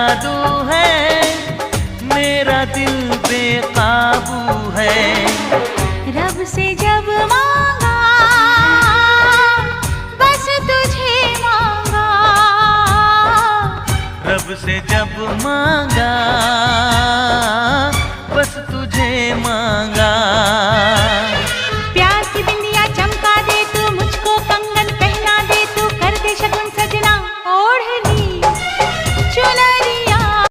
जादू है, मेरा दिल बेकाबू है। रब से जब मांगा बस तुझे मांगा, रब से जब मांगा